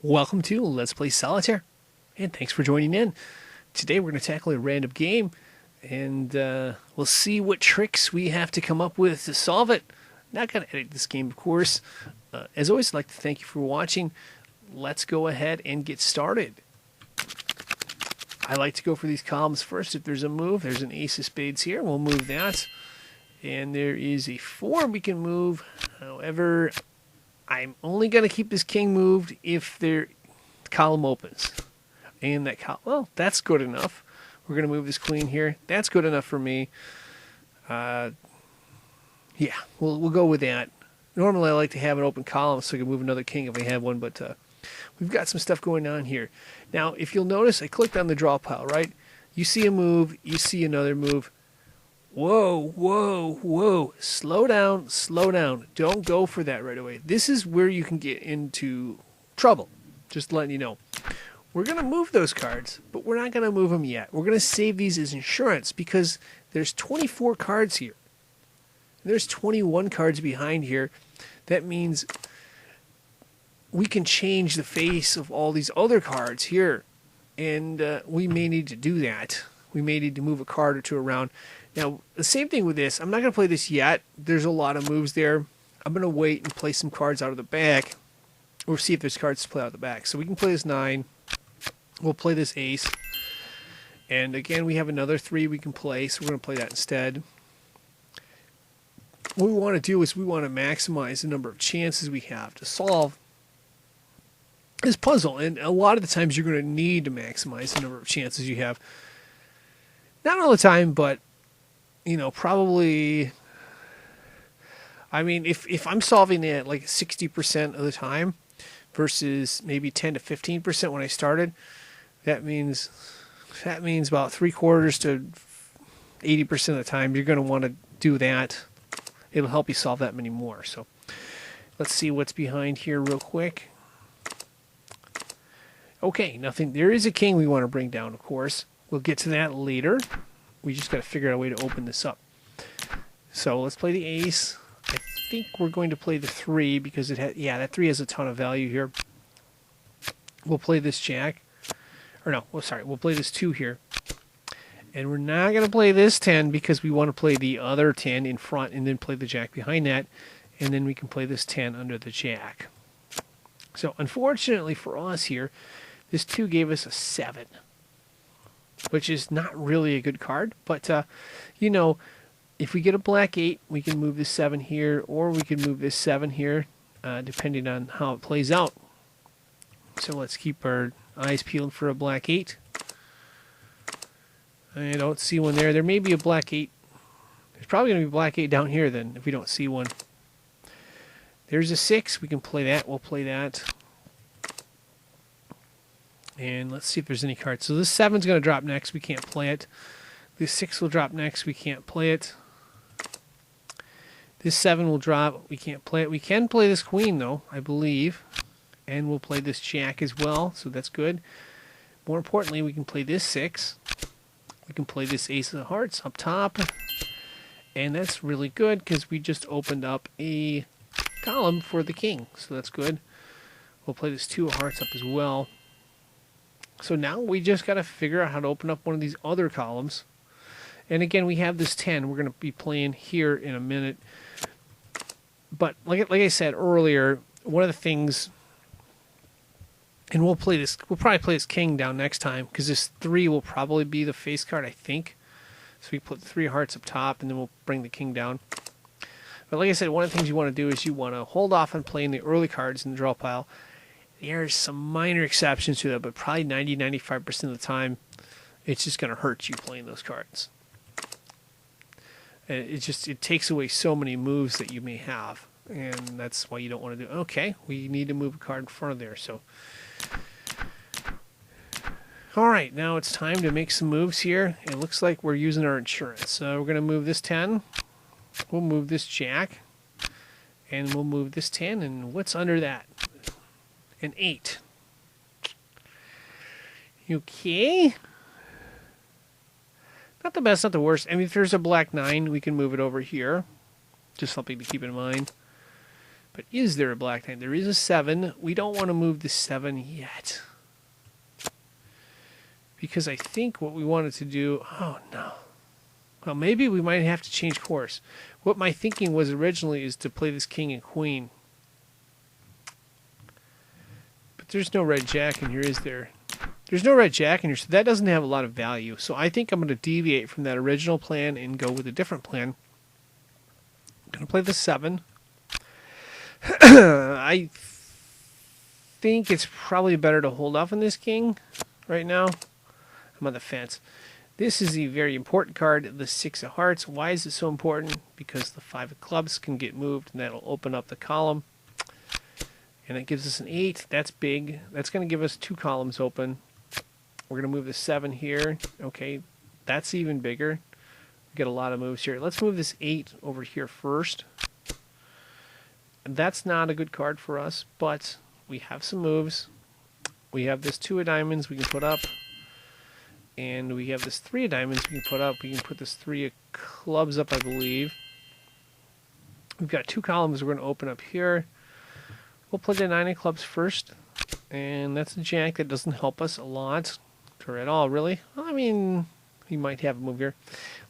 Welcome to Let's Play Solitaire, and thanks for joining in. Today we're going to tackle a random game, and we'll see what tricks we have to come up with to solve it. Not going to edit this game, of course. As always, I'd like to thank you for watching. Let's go ahead and get started. I like to go for these columns first. If there's a move, there's an ace of spades here. We'll move that. And there is a 4 we can move. However, I'm only going to keep this king moved if the column opens. And that column, well, that's good enough. We're going to move this queen here. That's good enough for me. Yeah, we'll go with that. Normally I like to have an open column so I can move another king if I have one, but we've got some stuff going on here. Now, if you'll notice, I clicked on the draw pile, right? You see a move, you see another move. Whoa, whoa, whoa. Slow down, slow down. Don't go for that right away. This is where you can get into trouble. Just letting you know. We're going to move those cards, but we're not going to move them yet. We're going to save these as insurance because there's 24 cards here. There's 21 cards behind here. That means we can change the face of all these other cards here. And we may need to do that. We may need to move a card or two around. Now, the same thing with this. I'm not going to play this yet. There's a lot of moves there. I'm going to wait and play some cards out of the back. Or see if there's cards to play out of the back. So we can play this 9. We'll play this ace. And again, we have another 3 we can play. So we're going to play that instead. What we want to do is we want to maximize the number of chances we have to solve this puzzle. And a lot of the times you're going to need to maximize the number of chances you have. Not all the time, but you know, probably, I mean, if I'm solving it like 60% of the time versus maybe 10 to 15% when I started, that means about 3/4 to 80% of the time you're going to want to do that. It'll help you solve that many more. So let's see what's behind here real quick. Okay, nothing. There is a king we want to bring down, of course. We'll get to that later. We just got to figure out a way to open this up. So let's play the ace. I think we're going to play the 3 because it had, yeah, that 3 has a ton of value here. We'll play this jack. Or no, well, sorry, we'll play this 2 here. And we're not going to play this 10 because we want to play the other 10 in front and then play the jack behind that. And then we can play this 10 under the jack. So unfortunately for us here, this 2 gave us a 7. Which is not really a good card, but you know, if we get a black 8, we can move this 7 here, or we can move this 7 here, depending on how it plays out. So let's keep our eyes peeled for a black 8. I don't see one there. There may be a black 8. There's probably going to be a black 8 down here then, if we don't see one. There's a 6. We can play that. We'll play that. And let's see if there's any cards. So this 7's going to drop next. We can't play it. This 6 will drop next. We can't play it. This 7 will drop. We can't play it. We can play this queen, though, I believe. And we'll play this jack as well, so that's good. More importantly, we can play this 6. We can play this ace of hearts up top. And that's really good because we just opened up a column for the king, so that's good. We'll play this 2 of hearts up as well. So now we just got to figure out how to open up one of these other columns. And again, we have this 10. We're going to be playing here in a minute. But like I said earlier, one of the things, and we'll probably play this king down next time, because this 3 will probably be the face card, I think. So we put 3 hearts up top, and then we'll bring the king down. But like I said, one of the things you want to do is you want to hold off on playing the early cards in the draw pile. There's some minor exceptions to that, but probably 90-95% of the time, it's just going to hurt you playing those cards. And it takes away so many moves that you may have, and that's why you don't want to do. Okay, we need to move a card in front of there. So, all right, now it's time to make some moves here. It looks like we're using our insurance. So we're going to move this 10. We'll move this jack, and we'll move this 10. And what's under that? An 8. Okay. Not the best, not the worst. I mean, if there's a black 9, we can move it over here. Just something to keep in mind. But is there a black 9? There is a 7. We don't want to move the 7 yet. Because I think what we wanted to do... Oh, no. Well, maybe we might have to change course. What my thinking was originally is to play this king and queen. But there's no red jack in here, is there? There's no red jack in here, so that doesn't have a lot of value. So I think I'm going to deviate from that original plan and go with a different plan. I'm going to play the 7. I think it's probably better to hold off on this king right now. I'm on the fence. This is a very important card, the 6 of hearts. Why is it so important? Because the 5 of clubs can get moved, and that'll open up the column. And it gives us an 8. That's big. That's going to give us 2 columns open. We're going to move the 7 here. Okay, that's even bigger. We get a lot of moves here. Let's move this 8 over here first. That's not a good card for us, but we have some moves. We have this 2 of diamonds we can put up. And we have this 3 of diamonds we can put up. We can put this 3 of clubs up, I believe. We've got 2 columns we're going to open up here. We'll play the 9 of clubs first. And that's a jack. That doesn't help us a lot. Or at all, really. I mean, we might have a move here.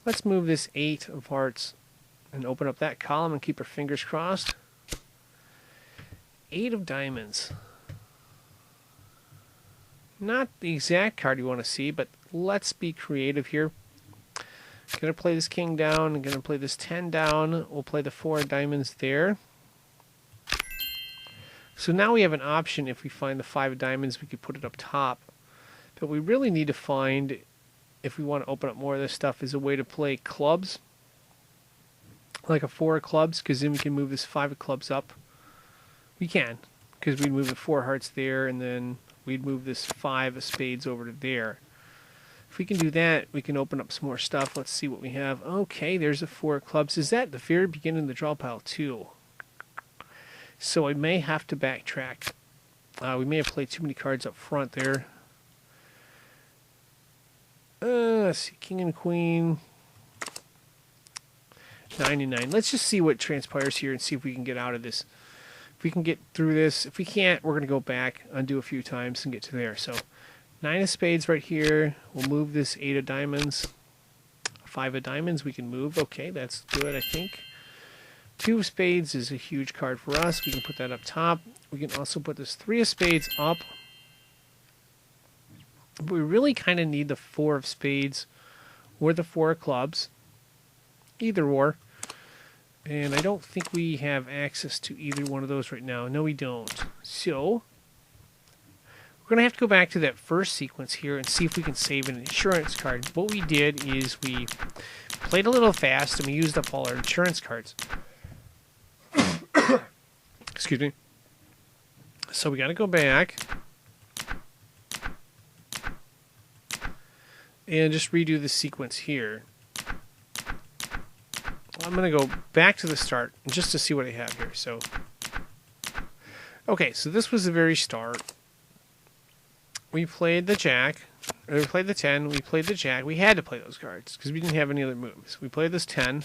Let's move this 8 of hearts and open up that column and keep our fingers crossed. 8 of diamonds. Not the exact card you want to see, but let's be creative here. Gonna play this king down. I'm gonna play this 10 down. We'll play the 4 of diamonds there. So now we have an option. If we find the 5 of diamonds, we could put it up top. But we really need to find, if we want to open up more of this stuff, is a way to play clubs. Like a 4 of clubs, because then we can move this 5 of clubs up. We can, because we'd move the 4 hearts there, and then we'd move this 5 of spades over to there. If we can do that, we can open up some more stuff. Let's see what we have. Okay, there's a 4 of clubs. Is that the very beginning of the draw pile too? So I may have to backtrack. We may have played too many cards up front there. Let's see, king and queen. 99. Let's just see what transpires here and see if we can get out of this. If we can get through this. If we can't, we're going to go back, undo a few times, and get to there. So 9 of spades right here. We'll move this 8 of diamonds. 5 of diamonds we can move. Okay, that's good, I think. 2 of spades is a huge card for us. We can put that up top. We can also put this 3 of spades up. But we really kind of need the 4 of spades or the 4 of clubs. Either or. And I don't think we have access to either one of those right now. No, we don't. So we're going to have to go back to that first sequence here and see if we can save an insurance card. What we did is we played a little fast and we used up all our insurance cards. Excuse me. So we got to go back and just redo the sequence here. I'm going to go back to the start just to see what I have here. So, okay, so this was the very start. We played the jack, or we played the 10, we played the jack. We had to play those cards because we didn't have any other moves. We played this 10,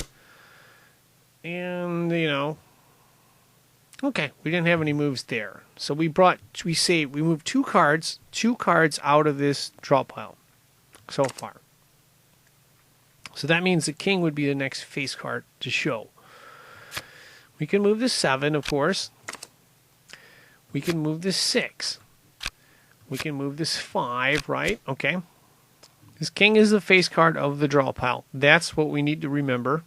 and, you know, okay, we didn't have any moves there. So we moved 2 cards out of this draw pile so far. So that means the king would be the next face card to show. We can move this 7, of course. We can move this 6. We can move this 5, right? Okay. This king is the face card of the draw pile. That's what we need to remember,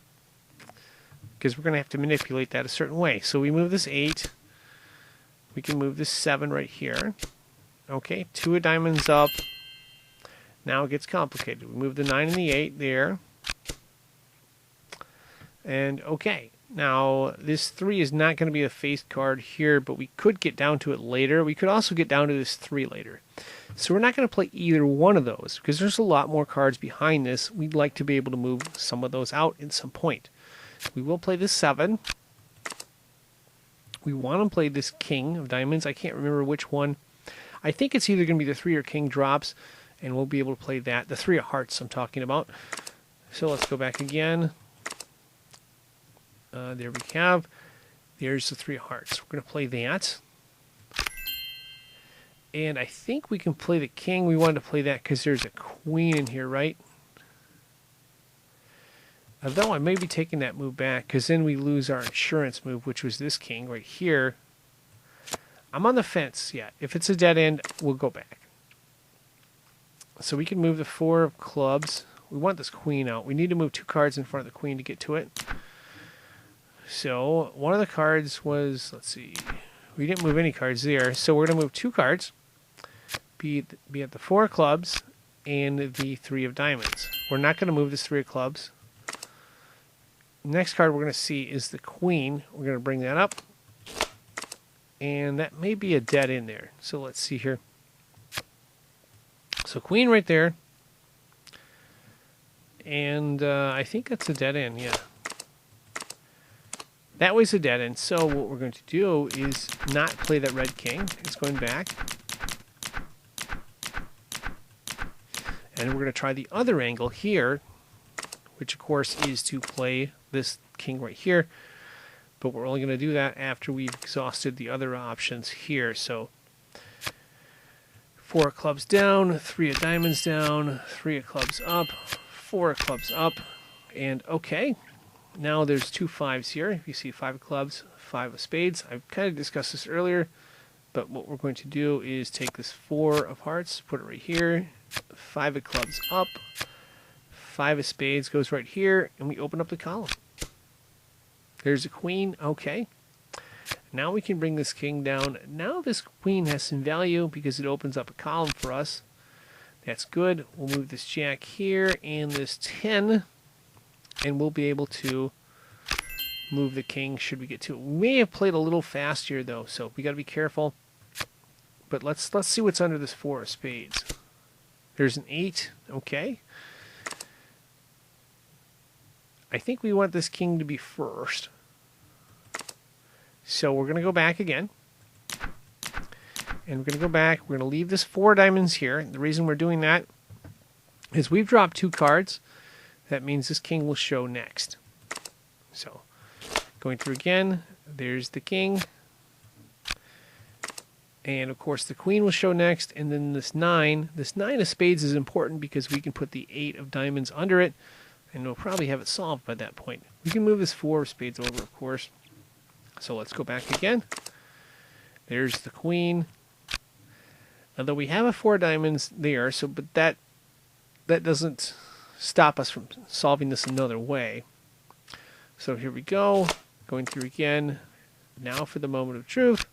because we're going to have to manipulate that a certain way. So we move this 8. We can move this 7 right here. Okay, 2 of diamonds up. Now it gets complicated. We move the 9 and the 8 there. And okay, now this 3 is not going to be a face card here, but we could get down to it later. We could also get down to this 3 later. So we're not going to play either one of those because there's a lot more cards behind this. We'd like to be able to move some of those out at some point. We will play this 7. We want to play this king of diamonds. I can't remember which one. I think it's either going to be the 3 or king drops, and we'll be able to play that. The 3 of hearts I'm talking about. So let's go back again. There we have. There's the 3 of hearts. We're going to play that. And I think we can play the king. We wanted to play that because there's a queen in here, right? Although I may be taking that move back because then we lose our insurance move, which was this king right here. I'm on the fence. Yeah, if it's a dead end, we'll go back. So we can move the 4 of clubs. We want this queen out. We need to move 2 cards in front of the queen to get to it. So one of the cards was, let's see, we didn't move any cards there. So we're going to move 2 cards, be at the 4 of clubs and the 3 of diamonds. We're not going to move this 3 of clubs. Next card we're going to see is the queen. We're going to bring that up. And that may be a dead end there. So let's see here. So queen right there. And I think that's a dead end, yeah. That was a dead end. So what we're going to do is not play that red king. It's going back. And we're going to try the other angle here, which of course is to play this king right here. But we're only going to do that after we've exhausted the other options here. So 4 of clubs down, 3 of diamonds down, 3 of clubs up, 4 of clubs up, and okay. Now there's 2 5s here. You see 5 of clubs, 5 of spades. I've kind of discussed this earlier, but what we're going to do is take this 4 of hearts, put it right here, 5 of clubs up, 5 of spades goes right here, and we open up the column. There's a queen, okay. Now we can bring this king down. Now this queen has some value because it opens up a column for us. That's good. We'll move this jack here and this 10, and we'll be able to move the king should we get to it. We may have played a little fast here though, so we got to be careful. But let's see what's under this 4 of spades. There's an 8, okay. I think we want this king to be first. So we're going to go back again. And we're going to go back. We're going to leave this 4 diamonds here. And the reason we're doing that is we've dropped 2 cards. That means this king will show next. So going through again, there's the king. And of course the queen will show next. And then this 9. This 9 of spades is important because we can put the 8 of diamonds under it. And we'll probably have it solved by that point. We can move this 4 of spades over, of course. So let's go back again. There's the queen. Although we have a 4 diamonds there, so but that doesn't stop us from solving this another way. So here we go. Going through again. Now for the moment of truth.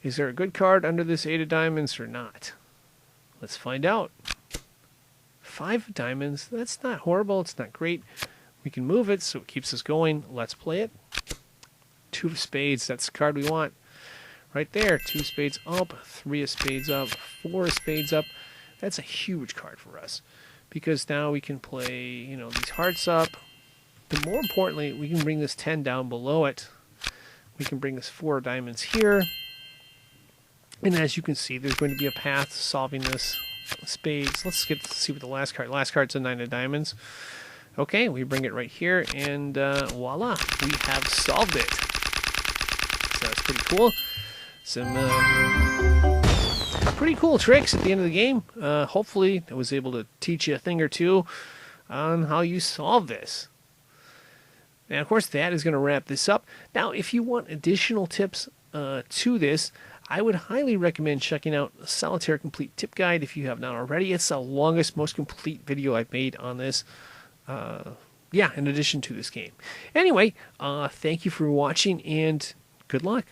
Is there a good card under this 8 of diamonds or not? Let's find out. 5 of diamonds. That's not horrible. It's not great. We can move it so it keeps us going. Let's play it. 2 of spades. That's the card we want. Right there. 2 spades up. 3 of spades up. 4 of spades up. That's a huge card for us. Because now we can play, you know, these hearts up. But more importantly, we can bring this 10 down below it. We can bring this 4 of diamonds here. And as you can see, there's going to be a path to solving this. Spades. Let's see what the last card. Last card's a 9 of diamonds. Okay, we bring it right here, and voila, we have solved it. So that's pretty cool. Some pretty cool tricks at the end of the game. Hopefully, I was able to teach you a thing or two on how you solve this. And of course, that is going to wrap this up. Now, if you want additional tips to this, I would highly recommend checking out the Solitaire Complete Tip Guide if you have not already. It's the longest, most complete video I've made on this. Yeah, in addition to this game. Anyway, thank you for watching and good luck.